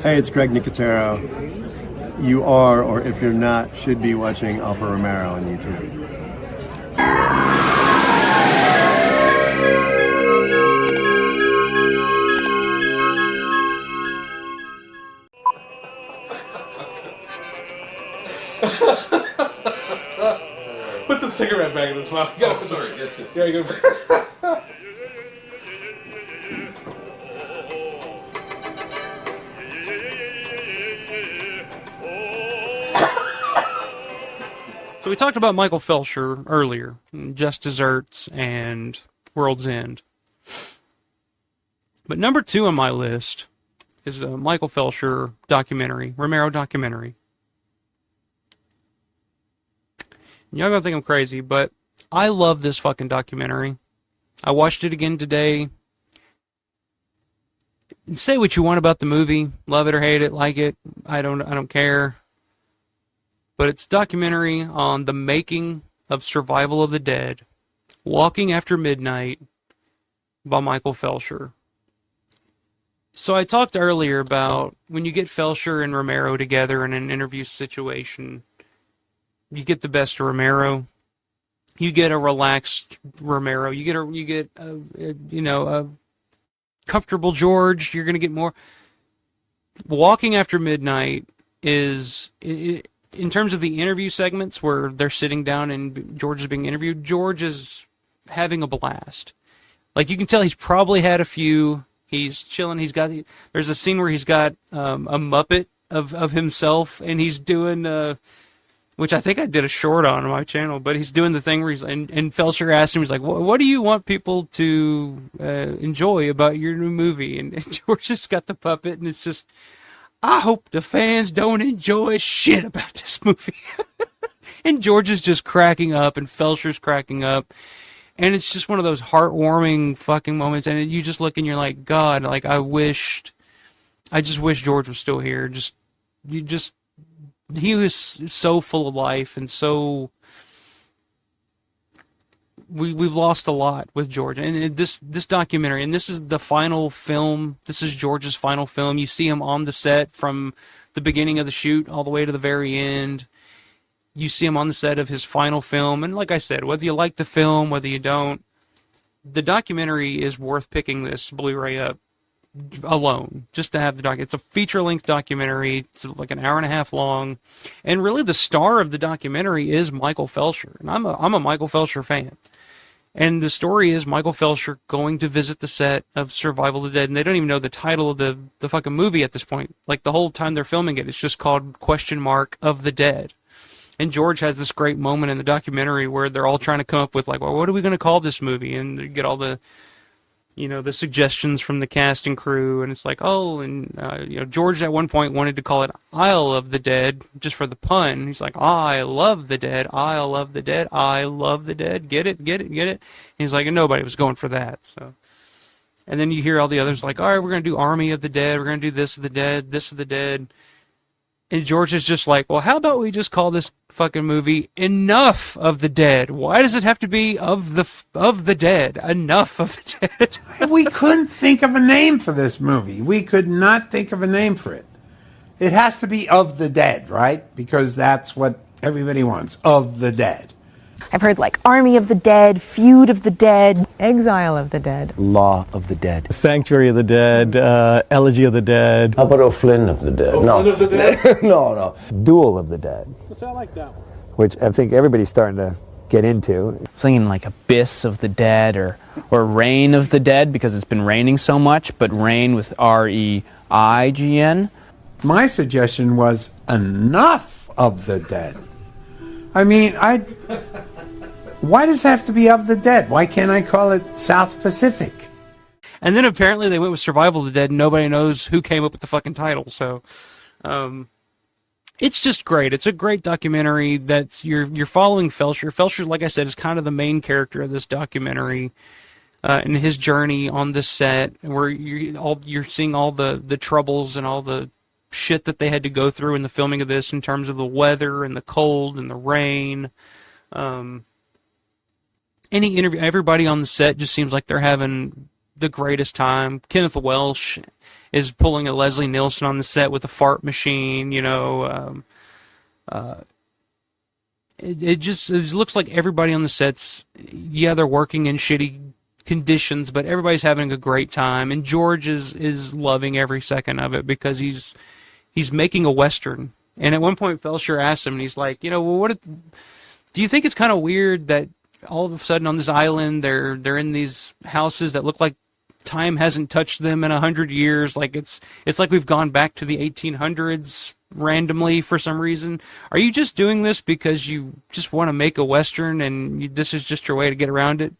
Hey, it's Greg Nicotero. You are, or if you're not, should be watching Alpha Romero on YouTube. Put the cigarette back in his mouth. Oh, sorry. Yes, yes. Yeah, you go. So we talked about Michael Felsher earlier, Just Desserts and World's End. But number 2 on my list is a Michael Felsher documentary, Romero documentary. Y'all gonna think I'm crazy, but I love this fucking documentary. I watched it again today. And say what you want about the movie, love it or hate it, like it, I don't care. But it's a documentary on the making of Survival of the Dead, Walking After Midnight by Michael Felsher. So I talked earlier about when you get Felsher and Romero together in an interview situation, you get the best of Romero. You get a relaxed Romero. You get a comfortable George. You're going to get more. Walking After Midnight is, in terms of the interview segments where they're sitting down and George is being interviewed, George is having a blast. Like, you can tell he's probably had a few. He's chilling. There's a scene where he's got a Muppet of himself, and he's doing, which I think I did a short on my channel, but he's doing the thing where and Felsher asked him, he's like, what do you want people to enjoy about your new movie? And George just got the puppet, and it's just, I hope the fans don't enjoy shit about this movie. And George is just cracking up, and Felsher's cracking up. And it's just one of those heartwarming fucking moments. And you just look and you're like, God, like, I just wish George was still here. He was so full of life, and so we've lost a lot with George. And this documentary, and this is the final film. This is George's final film. You see him on the set from the beginning of the shoot all the way to the very end. You see him on the set of his final film. And like I said, whether you like the film, whether you don't, the documentary is worth picking this Blu-ray up alone, just to have the doc. It's a feature-length documentary. It's like an hour and a half long. And really the star of the documentary is Michael Felsher. And I'm a Michael Felsher fan. And the story is Michael Felsher going to visit the set of Survival of the Dead, and they don't even know the title of the fucking movie at this point. Like, the whole time they're filming it, it's just called of the Dead. And George has this great moment in the documentary where they're all trying to come up with, like, well, what are we going to call this movie? And you get all the, the suggestions from the cast and crew, and it's like, George at one point wanted to call it Isle of the Dead, just for the pun. He's like, I love the dead, Isle of the Dead, I love the dead, get it? And he's like, and nobody was going for that, so. And then you hear all the others like, all right, we're going to do Army of the Dead, we're going to do this of the Dead. And George is just like, well, how about we just call this fucking movie Enough of the Dead? Why does it have to be of the dead? Enough of the dead. We couldn't think of a name for this movie. We could not think of a name for it. It has to be of the dead, right? Because that's what everybody wants, of the dead. I've heard like Army of the Dead, Feud of the Dead, Exile of the Dead, Law of the Dead, Sanctuary of the Dead, Elegy of the Dead. How about O'Flynn of the Dead? O'Flynn of the Dead? No. Duel of the Dead. I like that one. Which I think everybody's starting to get into. Thinking like Abyss of the Dead or Reign of the Dead, because it's been raining so much, but Reign with R-E-I-G-N. My suggestion was Enough of the Dead. I mean, why does it have to be of the dead? Why can't I call it South Pacific? And then apparently they went with Survival of the Dead, and nobody knows who came up with the fucking title. So, it's just great. It's a great documentary that you're following Felsher. Felsher, like I said, is kind of the main character of this documentary, and his journey on this set, where you're seeing all the troubles and all the shit that they had to go through in the filming of this, in terms of the weather and the cold and the rain. Any interview, everybody on the set just seems like they're having the greatest time. Kenneth Welsh is pulling a Leslie Nielsen on the set with a fart machine. It looks like everybody on the sets, yeah, they're working in shitty conditions, but everybody's having a great time, and George is loving every second of it because he's making a Western. And at one point, Felsher asks him, and he's like, well, do you think it's kind of weird that all of a sudden on this island they're in these houses that look like time hasn't touched them in 100 years? Like it's like we've gone back to the 1800s randomly for some reason. Are you just doing this because you just want to make a Western and this is just your way to get around it?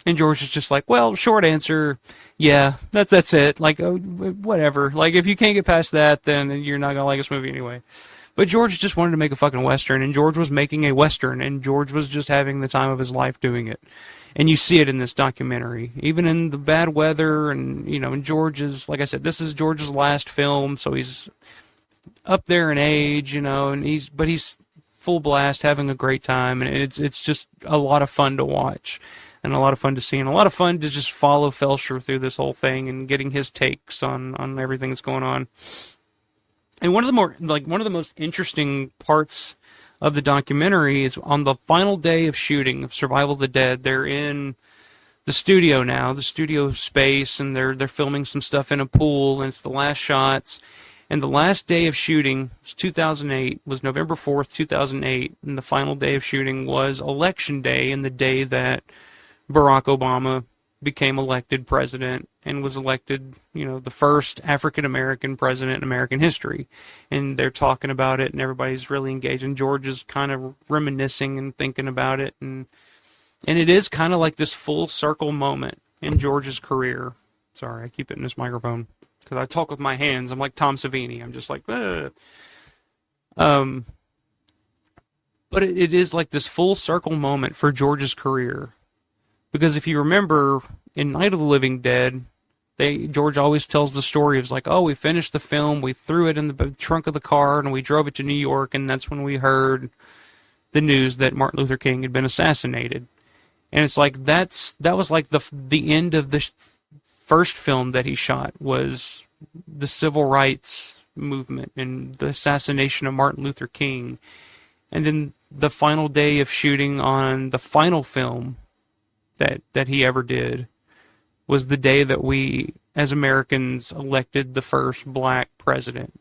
And George is just like, well, short answer, yeah, that's it. Like, whatever. Like, if you can't get past that, then you're not going to like this movie anyway. But George just wanted to make a fucking Western, and George was making a Western, and George was just having the time of his life doing it. And you see it in this documentary, even in the bad weather, and, and George's, like I said, this is George's last film, so he's up there in age, and he's full blast, having a great time, and it's just a lot of fun to watch, and a lot of fun to see, and a lot of fun to just follow Felsher through this whole thing and getting his takes on everything that's going on. And one of the most interesting parts of the documentary is on the final day of shooting of Survival of the Dead. They're in the studio now, the studio space, and they're filming some stuff in a pool, and it's the last shots. And the last day of shooting was 2008, was November 4th, 2008, and the final day of shooting was Election Day, and the day that Barack Obama became elected president and was elected, the first African-American president in American history. And they're talking about it, and everybody's really engaged, and George is kind of reminiscing and thinking about it, and it is kind of like this full circle moment in George's career. Sorry, I keep hitting this microphone because I talk with my hands. I'm like Tom Savini. I'm just like, ugh. But it is like this full circle moment for George's career. Because if you remember, in Night of the Living Dead, George always tells the story of like, oh, we finished the film, we threw it in the trunk of the car, and we drove it to New York, and that's when we heard the news that Martin Luther King had been assassinated. And it's like that was like the end of the first film that he shot, was the civil rights movement and the assassination of Martin Luther King. And then the final day of shooting on the final film that he ever did was the day that we, as Americans, elected the first black president.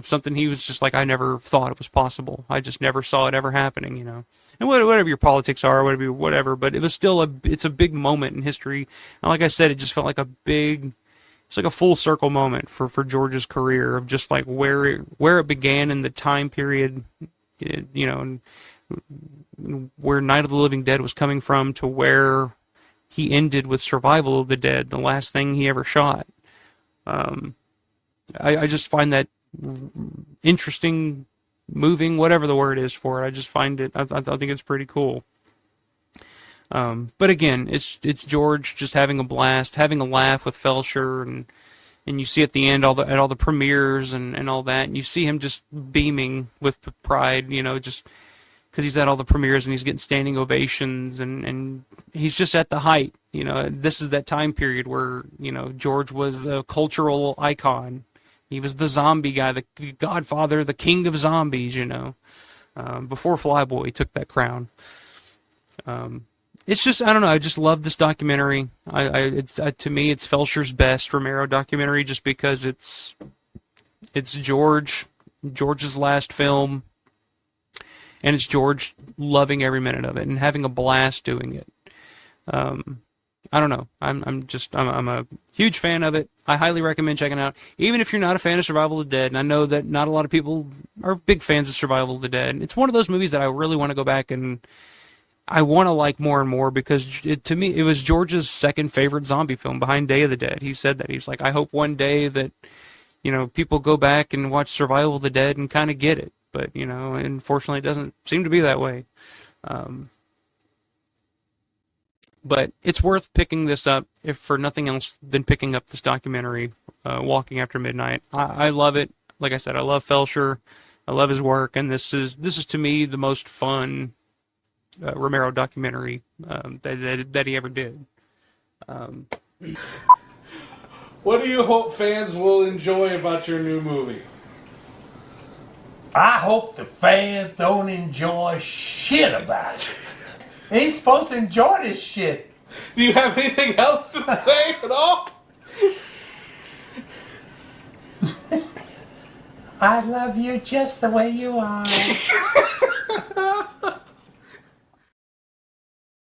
Something he was just like, I never thought it was possible. I just never saw it ever happening, And whatever your politics are, whatever, but it was still it's a big moment in history. And like I said, it just felt like it's like a full circle moment for George's career of just like where it began in the time period, and where Night of the Living Dead was coming from to where he ended with Survival of the Dead, the last thing he ever shot. I just find that interesting, moving, whatever the word is for it. I just find it, I think it's pretty cool. But again, it's George just having a blast, having a laugh with Felsher, and you see at the end at all the premieres and all that, and you see him just beaming with pride, just because he's at all the premieres and he's getting standing ovations, and he's just at the height. This is that time period where, George was a cultural icon. He was the zombie guy, the godfather, the king of zombies, before Flyboy took that crown. It's just, I don't know, I just love this documentary. To me, it's Felsher's best Romero documentary, just because it's George's last film, and it's George loving every minute of it and having a blast doing it. I don't know. I'm a huge fan of it. I highly recommend checking it out. Even if you're not a fan of Survival of the Dead, and I know that not a lot of people are big fans of Survival of the Dead. It's one of those movies that I really want to go back and I want to like more and more, because to me, it was George's second favorite zombie film behind Day of the Dead. He said that. He's like, I hope one day that, people go back and watch Survival of the Dead and kind of get it. But, unfortunately, it doesn't seem to be that way. But it's worth picking this up, if for nothing else than picking up this documentary, Walking After Midnight. I love it. Like I said, I love Felsher. I love his work, and this is to me the most fun Romero documentary that he ever did. What do you hope fans will enjoy about your new movie? I hope the fans don't enjoy shit about it. They ain't supposed to enjoy this shit. Do you have anything else to say at all? I love you just the way you are.